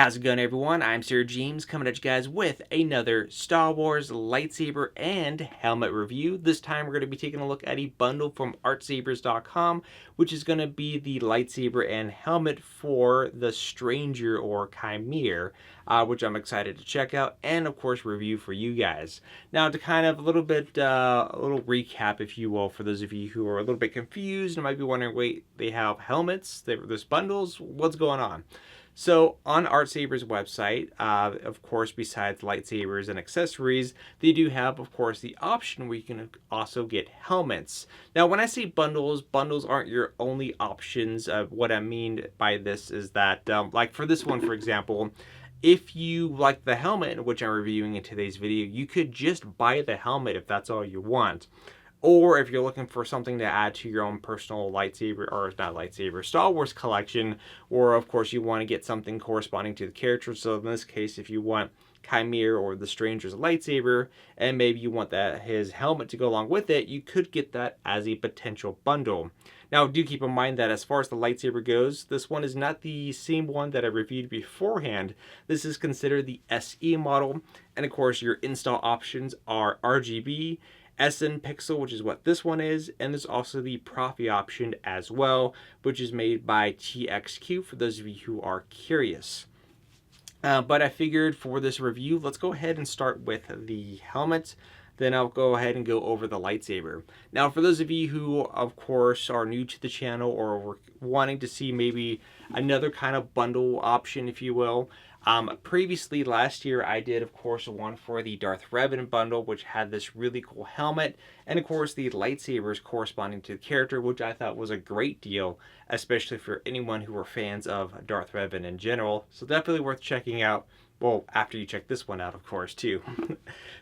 How's it going, everyone? I'm Sir James, coming at you guys with another Star Wars lightsaber and helmet review. This time we're going to be taking a look at a bundle from ArtSabers.com, which is going to be the lightsaber and helmet for the Stranger or Qimir, which I'm excited to check out and, of course, review for you guys. Now, to kind of a little recap, if you will, for those of you who are a little bit confused and might be wondering, wait, they have helmets, there's bundles, what's going on? So on ArtSabers website, of course, besides lightsabers and accessories, they do have, of course, the option where you can also get helmets. Now, when I say bundles, bundles aren't your only options. What I mean by this is that, like for this one, for example, if you like the helmet, which I'm reviewing in today's video, you could just buy the helmet if that's all you want. Or if you're looking for something to add to your own personal lightsaber, or not lightsaber, Star Wars collection, or of course you want to get something corresponding to the character. So in this case, if you want Qimir or the Stranger's lightsaber, and maybe you want his helmet to go along with it, you could get that as a potential bundle. Now, do keep in mind that as far as the lightsaber goes, this one is not the same one that I reviewed beforehand. This is considered the SE model, and of course your install options are RGB, SN Pixel, which is what this one is, and there's also the Profi option as well, which is made by TXQ for those of you who are curious. But I figured for this review, let's go ahead and start with the helmet. Then I'll go ahead and go over the lightsaber. Now, for those of you who, of course, are new to the channel or were wanting to see maybe another kind of bundle option, if you will, previously last year I did, of course, one for the Darth Revan bundle, which had this really cool helmet, and of course the lightsabers corresponding to the character, which I thought was a great deal, especially for anyone who were fans of Darth Revan in general. So definitely worth checking out. Well, after you check this one out, of course, too.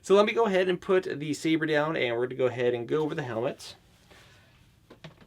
So let me go ahead and put the saber down, and we're going to go ahead and go over the helmet.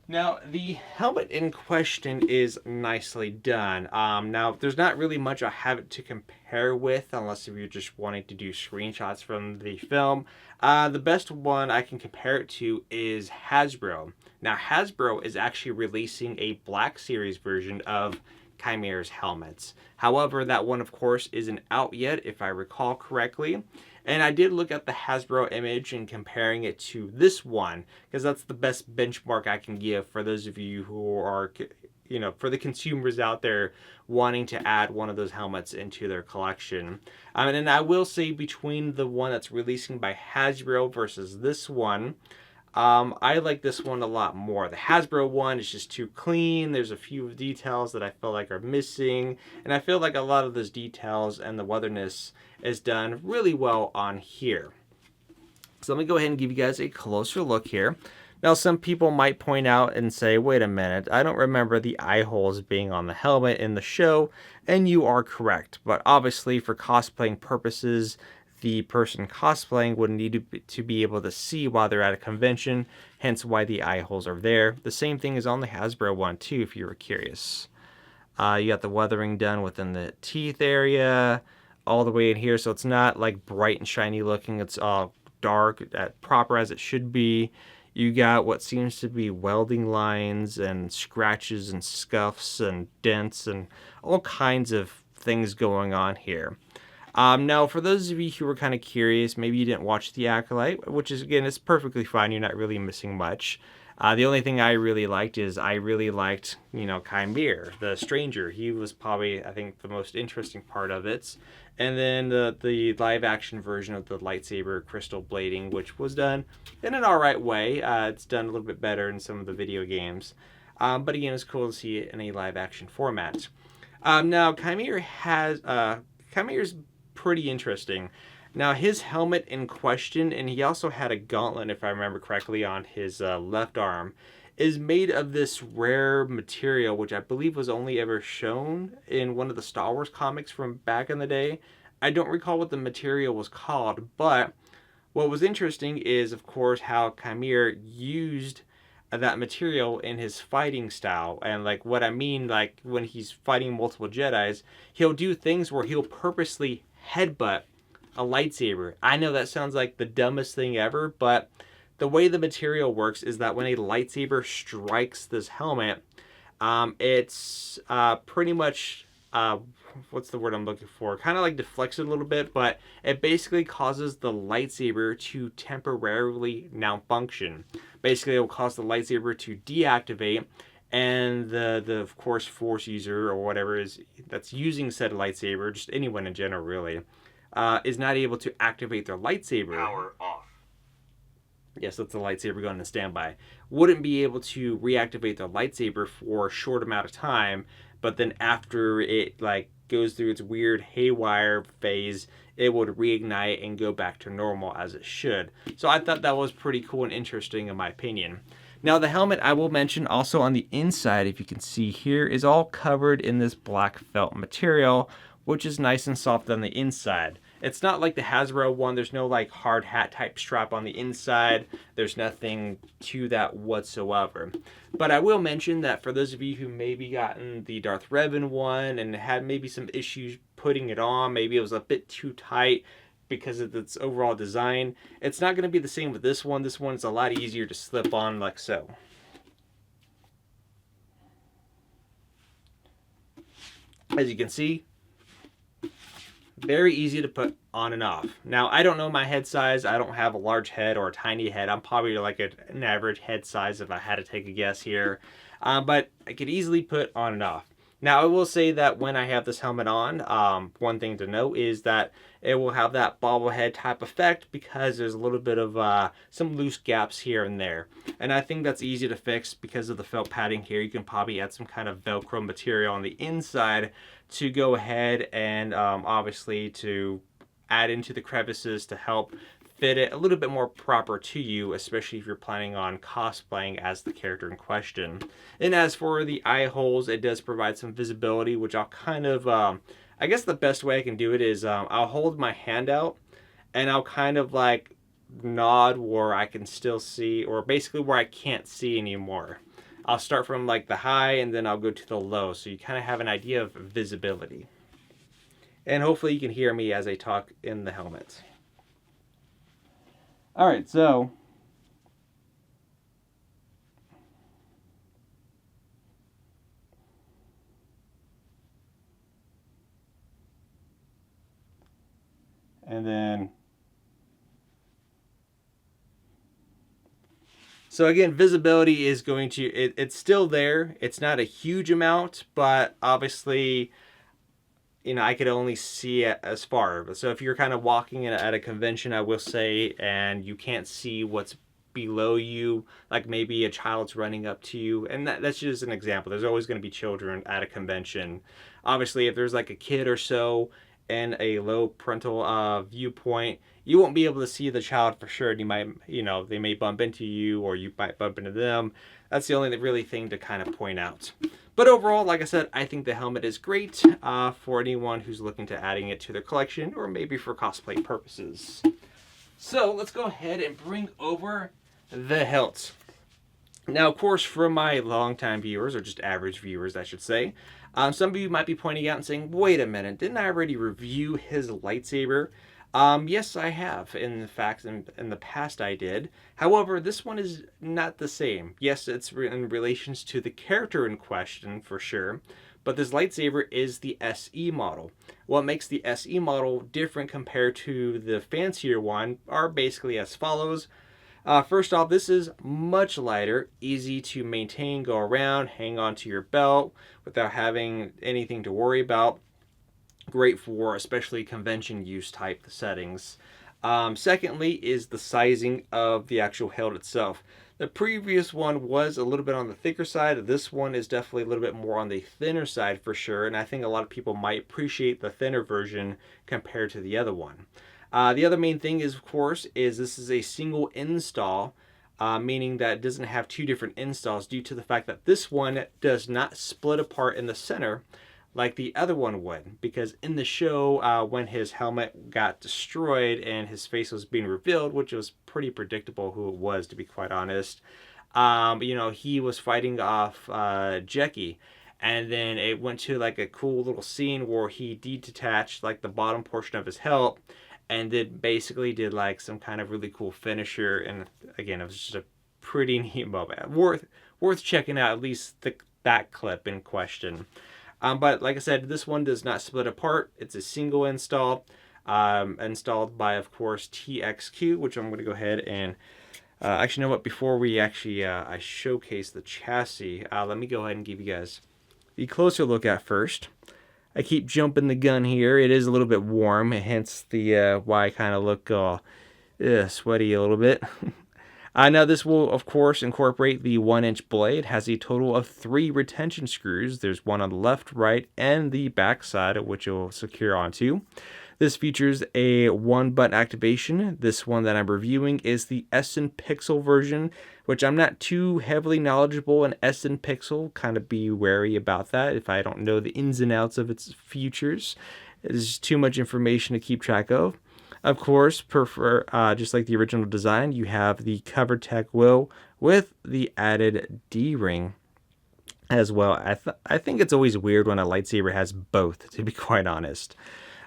Now, the helmet in question is nicely done. Now, there's not really much I have it to compare with, unless if you're just wanting to do screenshots from the film. The best one I can compare it to is Hasbro. Now, Hasbro is actually releasing a Black Series version of Qimir's helmets. However, that one, of course, isn't out yet, if I recall correctly. And I did look at the Hasbro image and comparing it to this one, because that's the best benchmark I can give for those of you who are, for the consumers out there wanting to add one of those helmets into their collection. And I will say between the one that's releasing by Hasbro versus this one, I like this one a lot more. The Hasbro one is just too clean. There's a few details that I feel like are missing, and I feel like a lot of those details and the weatherness is done really well on here. So let me go ahead and give you guys a closer look here. Now, some people might point out and say, wait a minute, I don't remember the eye holes being on the helmet in the show, and you are correct. But obviously, for cosplaying purposes, the person cosplaying would need to be able to see while they're at a convention, hence why the eye holes are there. The same thing is on the Hasbro one too, if you were curious. You got the weathering done within the teeth area, all the way in here, so it's not like bright and shiny looking. It's all dark, proper as it should be. You got what seems to be welding lines and scratches and scuffs and dents and all kinds of things going on here. Now, for those of you who were kind of curious, maybe you didn't watch the Acolyte, which is, again, it's perfectly fine. You're not really missing much. The only thing I really liked is Qimir, the Stranger. He was probably, I think, the most interesting part of it. And then the live-action version of the lightsaber crystal blading, which was done in an alright way. It's done a little bit better in some of the video games. But again, it's cool to see it in a live-action format. Now, Qimir's pretty interesting. Now, his helmet in question, and he also had a gauntlet, if I remember correctly, on his left arm, is made of this rare material, which I believe was only ever shown in one of the Star Wars comics from back in the day. I don't recall what the material was called, but what was interesting is, of course, how Qimir used that material in his fighting style. And like what I mean, like when he's fighting multiple Jedis, he'll do things where he'll purposely headbutt a lightsaber. I know that sounds like the dumbest thing ever, but the way the material works is that when a lightsaber strikes this helmet, it's pretty much what's the word I'm looking for? Kind of like deflects it a little bit, but it basically causes the lightsaber to temporarily malfunction. Basically, it will cause the lightsaber to deactivate, and the of course force user or whatever is that's using said lightsaber, just anyone in general really, is not able to activate their lightsaber. Power off. Yes, that's the lightsaber going to standby. Wouldn't be able to reactivate the lightsaber for a short amount of time, but then after it like goes through its weird haywire phase, it would reignite and go back to normal as it should. So I thought that was pretty cool and interesting in my opinion. Now the helmet, I will mention also on the inside, if you can see here, is all covered in this black felt material, which is nice and soft on the inside. It's not like the Hasbro one. There's no like hard hat type strap on the inside. There's nothing to that whatsoever. But I will mention that for those of you who maybe gotten the Darth Revan one and had maybe some issues putting it on, maybe it was a bit too tight because of its overall design, it's not going to be the same with this one. This one's a lot easier to slip on like so. As you can see, very easy to put on and off. Now, I don't know my head size. I don't have a large head or a tiny head. I'm probably like an average head size if I had to take a guess here. But I could easily put on and off. Now, I will say that when I have this helmet on, one thing to note is that it will have that bobblehead type effect because there's a little bit of some loose gaps here and there. And I think that's easy to fix because of the felt padding here. You can probably add some kind of Velcro material on the inside to go ahead and obviously to add into the crevices to help fit it a little bit more proper to you, especially if you're planning on cosplaying as the character in question. And as for the eye holes, it does provide some visibility, which I'll kind of, I guess the best way I can do it is I'll hold my hand out and I'll kind of like nod where I can still see, or basically where I can't see anymore. I'll start from like the high and then I'll go to the low, so you kind of have an idea of visibility. And hopefully you can hear me as I talk in the helmet. Alright, so and then so again, visibility is going to, it's still there. It's not a huge amount, but obviously, you know, I could only see it as far. So if you're kind of walking at a convention, I will say, and you can't see what's below you, like maybe a child's running up to you, and that's just an example. There's always going to be children at a convention. Obviously, if there's like a kid or so and a low parental viewpoint, you won't be able to see the child for sure. You might, you know, they may bump into you or you might bump into them. That's the only really thing to kind of point out. But overall, like I said, I think the helmet is great for anyone who's looking to adding it to their collection or maybe for cosplay purposes. So let's go ahead and bring over the hilt. Now, of course, for my longtime viewers, or just average viewers, I should say, some of you might be pointing out and saying, wait a minute, didn't I already review his lightsaber? Yes, I have. In fact, in the past I did. However, this one is not the same. Yes, it's in relations to the character in question, for sure. But this lightsaber is the SE model. What makes the SE model different compared to the fancier one are basically as follows. First off, this is much lighter, easy to maintain, go around, hang on to your belt without having anything to worry about. Great for especially convention use type settings. Secondly is the sizing of the actual hilt itself. The previous one was a little bit on the thicker side. This one is definitely a little bit more on the thinner side for sure, and I think a lot of people might appreciate the thinner version compared to the other one. The other main thing is, of course, is this is a single install, meaning that it doesn't have two different installs due to the fact that this one does not split apart in the center like the other one would, because in the show when his helmet got destroyed and his face was being revealed, which was pretty predictable who it was, to be quite honest, you know, he was fighting off Jeki, and then it went to like a cool little scene where he detached like the bottom portion of his hilt and basically did like some kind of really cool finisher, and again, it was just a pretty neat moment, worth checking out, at least that clip in question. But like I said, this one does not split apart. It's a single install, installed by, of course, TXQ, which I'm going to go ahead and actually, you know what? Before we actually I showcase the chassis, let me go ahead and give you guys the closer look at first. I keep jumping the gun here. It is a little bit warm, hence the why I kind of look sweaty a little bit. Now this will, of course, incorporate the 1-inch blade. It has a total of 3 retention screws. There's one on the left, right, and the back side, which you'll secure onto. This features a 1-button activation. This one that I'm reviewing is the Essen Pixel version, which I'm not too heavily knowledgeable in Essen Pixel. Kind of be wary about that if I don't know the ins and outs of its features. It's too much information to keep track of. Of course, just like the original design, you have the cover tech wheel with the added D-ring as well. I think it's always weird when a lightsaber has both, to be quite honest.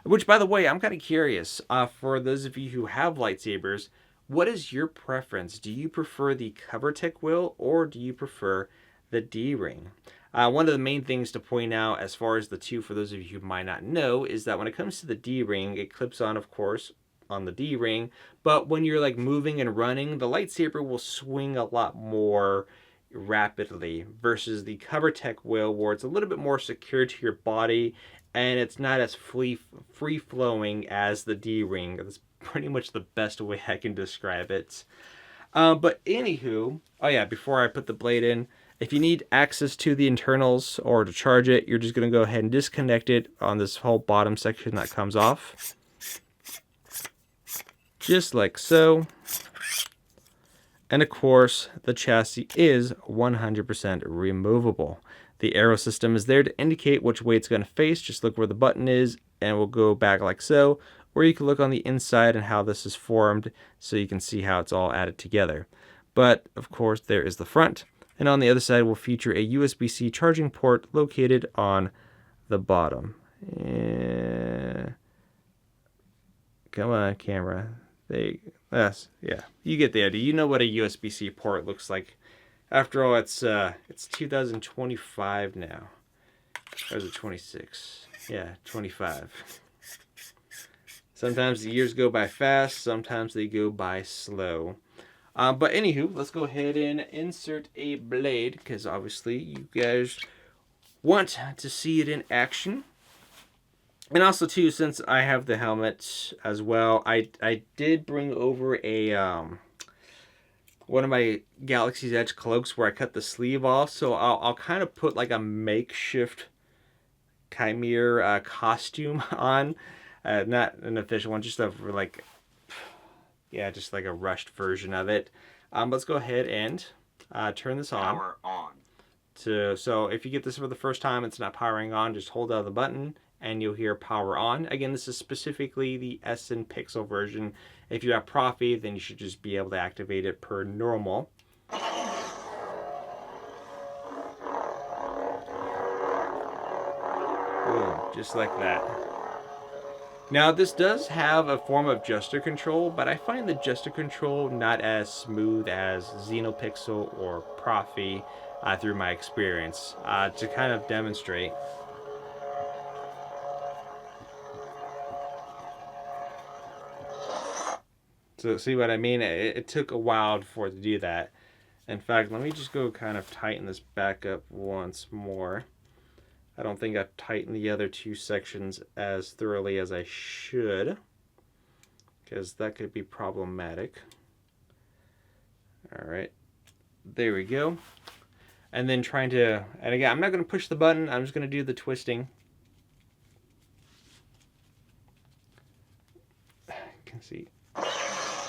Which, by the way, I'm kind of curious, for those of you who have lightsabers, what is your preference? Do you prefer the cover tech wheel or do you prefer the D-ring? One of the main things to point out as far as the two, for those of you who might not know, is that when it comes to the D-ring, it clips on, of course, on the D-ring, but when you're like moving and running, the lightsaber will swing a lot more rapidly versus the cover tech wheel, where it's a little bit more secure to your body and it's not as free flowing as the D-ring. That's pretty much the best way I can describe it. But anywho, oh yeah, before I put the blade in, if you need access to the internals or to charge it, you're just going to go ahead and disconnect it on this whole bottom section that comes off. Just like so. And of course, the chassis is 100% removable. The arrow system is there to indicate which way it's going to face. Just look where the button is and we'll go back like so. Or you can look on the inside and how this is formed so you can see how it's all added together. But of course, there is the front. And on the other side will feature a USB-C charging port located on the bottom. Come on, camera. Yeah, you get the idea. You know what a USB-C port looks like. After all, it's 2025 now. Or is it 26? Yeah, 25. Sometimes the years go by fast, sometimes they go by slow. But anywho, let's go ahead and insert a blade, because obviously you guys want to see it in action. And also too, since I have the helmet as well, I did bring over a one of my Galaxy's Edge cloaks where I cut the sleeve off, so I'll kind of put like a makeshift Qimir costume on, not an official one, just just like a rushed version of it. Let's go ahead and turn this on. Power on. So if you get this for the first time, it's not powering on. Just hold down the button and you'll hear power on. Again, this is specifically the Essen Pixel version. If you have Profi, then you should just be able to activate it per normal. Boom, just like that. Now, this does have a form of gesture control, but I find the gesture control not as smooth as Xenopixel or Profi through my experience. To kind of demonstrate, so see what I mean? It took a while for it to do that. In fact, let me just go kind of tighten this back up once more. I don't think I've tightened the other two sections as thoroughly as I should, because that could be problematic. All right, there we go. And then and again, I'm not going to push the button, I'm just going to do the twisting. You can see.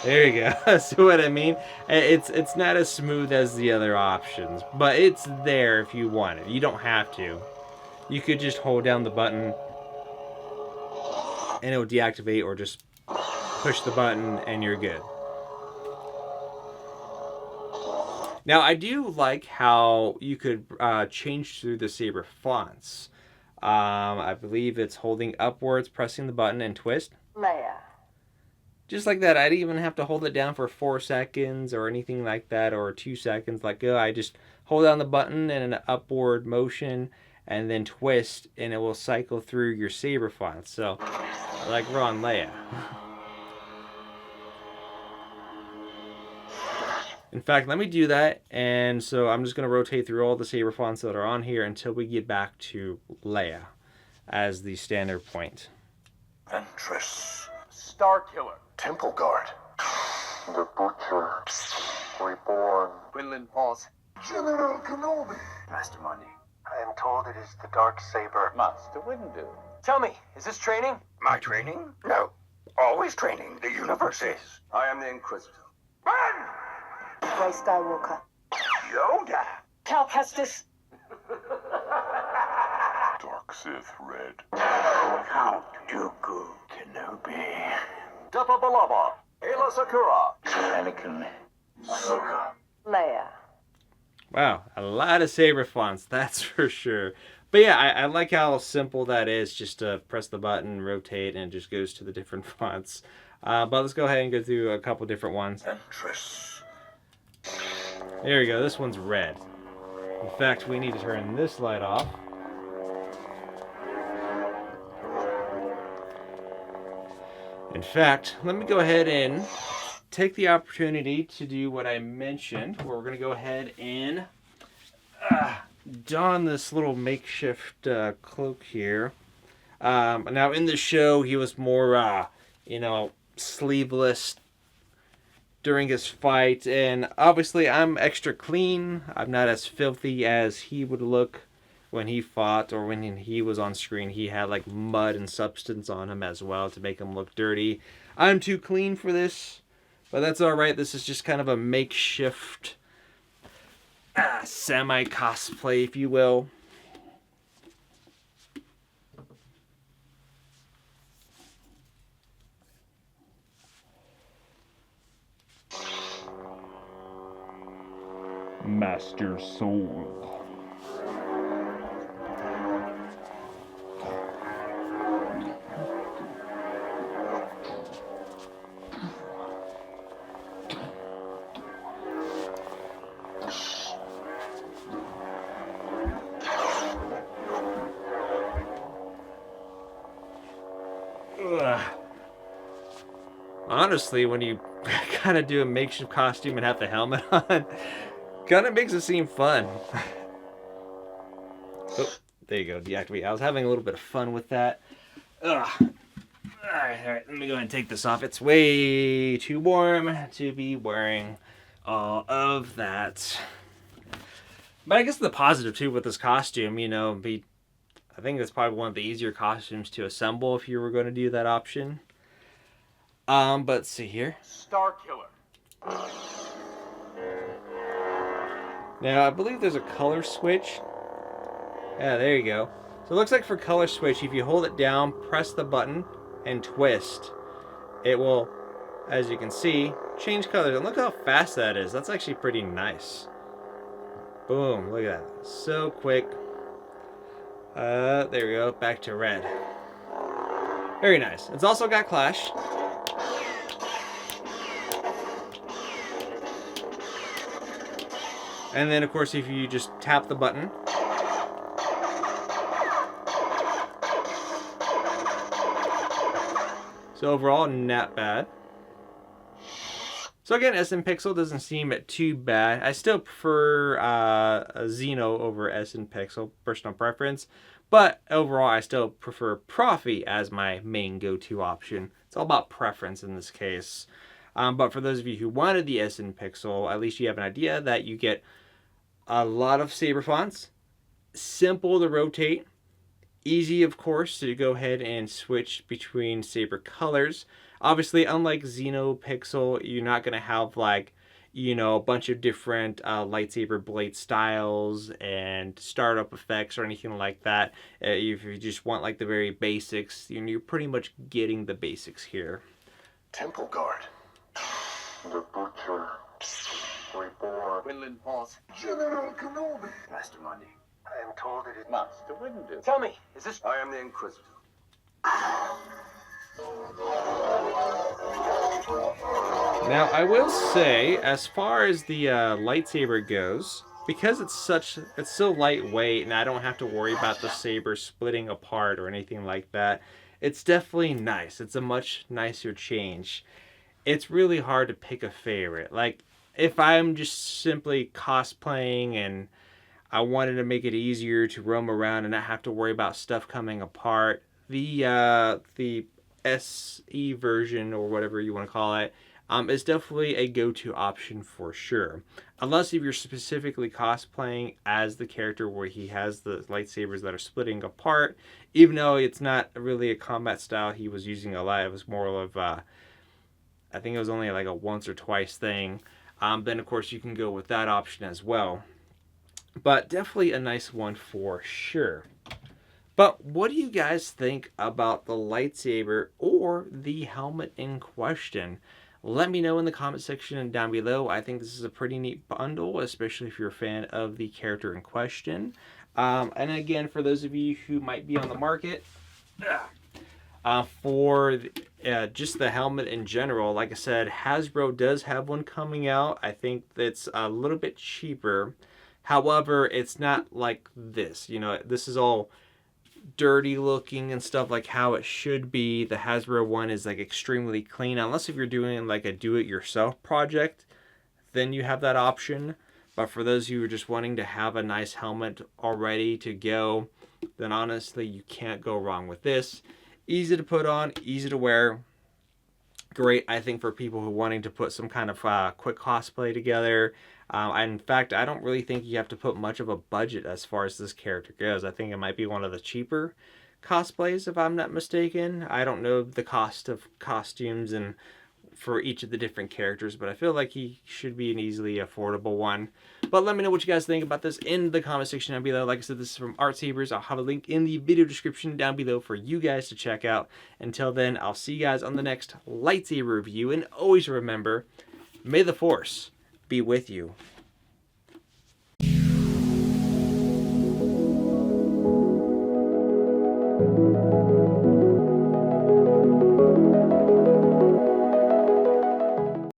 There you go. See what I mean? It's not as smooth as the other options, but it's there if you want it. You don't have to. You could just hold down the button and it will deactivate, or just push the button and you're good. Now, I do like how you could change through the saber fonts. I believe it's holding upwards, pressing the button, and twist. Leia. Just like that. I didn't even have to hold it down for 4 seconds or anything like that, or 2 seconds. I just hold down the button in an upward motion, and then twist, and it will cycle through your saber fonts. So, like we're on Leia. In fact, let me do that, and so I'm just going to rotate through all the saber fonts that are on here until we get back to Leia as the standard point. Ventress. Star Killer. Temple Guard. The Butcher. Reborn. Quinlan Pause. General Kenobi. Master Mundi. I am told it is the Dark Saber. Master Windu. Tell me, is this training? My training? No. Always training. The universe is. I am the Inquisitor. Run! Rey Skywalker. Yoda. Cal Kestis. Dark Sith Red. Count Dooku. Kenobi. Dappa Balaba. Ayla Sakura. Anakin. Ahsoka. Leia. Wow, a lot of saber fonts, that's for sure. But yeah, I like how simple that is, just to press the button, rotate, and it just goes to the different fonts. But let's go ahead and go through a couple different ones. Ventress. There we go, this one's red. In fact, we need to turn this light off. In fact, let me go ahead and take the opportunity to do what I mentioned, where we're going to go ahead and don this little makeshift cloak here. Now, in the show, he was more, sleeveless during his fight, and obviously I'm extra clean. I'm not as filthy as he would look when he fought or when he was on screen. He had like mud and substance on him as well to make him look dirty. I'm too clean for this, but that's alright. This is just kind of a makeshift semi-cosplay, if you will. Master Soul. Honestly, when you kind of do a makeshift costume and have the helmet on, kind of makes it seem fun. Oh, there you go, deactivate. I was having a little bit of fun with that. Ugh. Alright, let me go ahead and take this off. It's way too warm to be wearing all of that. But I guess the positive too with this costume, I think it's probably one of the easier costumes to assemble if you were going to do that option. But let's see here. Star Killer. Now, I believe there's a color switch. Yeah, there you go. So it looks like for color switch, if you hold it down, press the button, and twist, it will, as you can see, change colors. And look how fast that is. That's actually pretty nice. Boom, look at that. So quick. There we go, back to red. Very nice. It's also got Clash. And then, of course, if you just tap the button, so overall, not bad. So again, SN Pixel doesn't seem too bad. I still prefer Xeno over SN Pixel, personal preference. But overall, I still prefer Profi as my main go-to option. It's all about preference in this case. But for those of you who wanted the SN Pixel, at least you have an idea that you get a lot of saber fonts, simple to rotate, easy, of course, to go ahead and switch between saber colors. Obviously, unlike Xenopixel, you're not going to have a bunch of different lightsaber blade styles and startup effects or anything like that. If you just want the very basics, you're pretty much getting the basics here. Temple Guard. The Butcher. Reborn. Quinlan Pause. General Kenobi. Master Mundi. I am told it is Master Windu. Tell me, is this... I am the Inquisitor. Now, I will say, as far as the lightsaber goes, because it's so lightweight and I don't have to worry about the saber splitting apart or anything like that, it's definitely nice. It's a much nicer change. It's really hard to pick a favorite. Like, if I'm just simply cosplaying and I wanted to make it easier to roam around and not have to worry about stuff coming apart, the SE version, or whatever you want to call it, is definitely a go-to option for sure. Unless if you're specifically cosplaying as the character where he has the lightsabers that are splitting apart, even though it's not really a combat style he was using a lot, it was more of I think it was only like a once or twice thing. Then of course you can go with that option as well. But definitely a nice one for sure. But what do you guys think about the lightsaber or the helmet in question? Let me know in the comment section down below. I think this is a pretty neat bundle, especially if you're a fan of the character in question. And again, for those of you who might be on the market, for just the helmet in general, like I said, Hasbro does have one coming out. I think that's a little bit cheaper. However, it's not like this. You know, this is all dirty looking and stuff like how it should be. The Hasbro one is like extremely clean, unless if you're doing like a do-it-yourself project, then you have that option. But for those who are just wanting to have a nice helmet already to go, then honestly you can't go wrong with this. Easy to put on, easy to wear. Great, I think, for people who are wanting to put some kind of quick cosplay together. In fact, I don't really think you have to put much of a budget as far as this character goes. I think it might be one of the cheaper cosplays, if I'm not mistaken. I don't know the cost of costumes and for each of the different characters, but I feel like he should be an easily affordable one. But let me know what you guys think about this in the comment section down below. Like I said, this is from ArtSabers. I'll have a link in the video description down below for you guys to check out. Until then, I'll see you guys on the next lightsaber review. And always remember, may the Force be with you.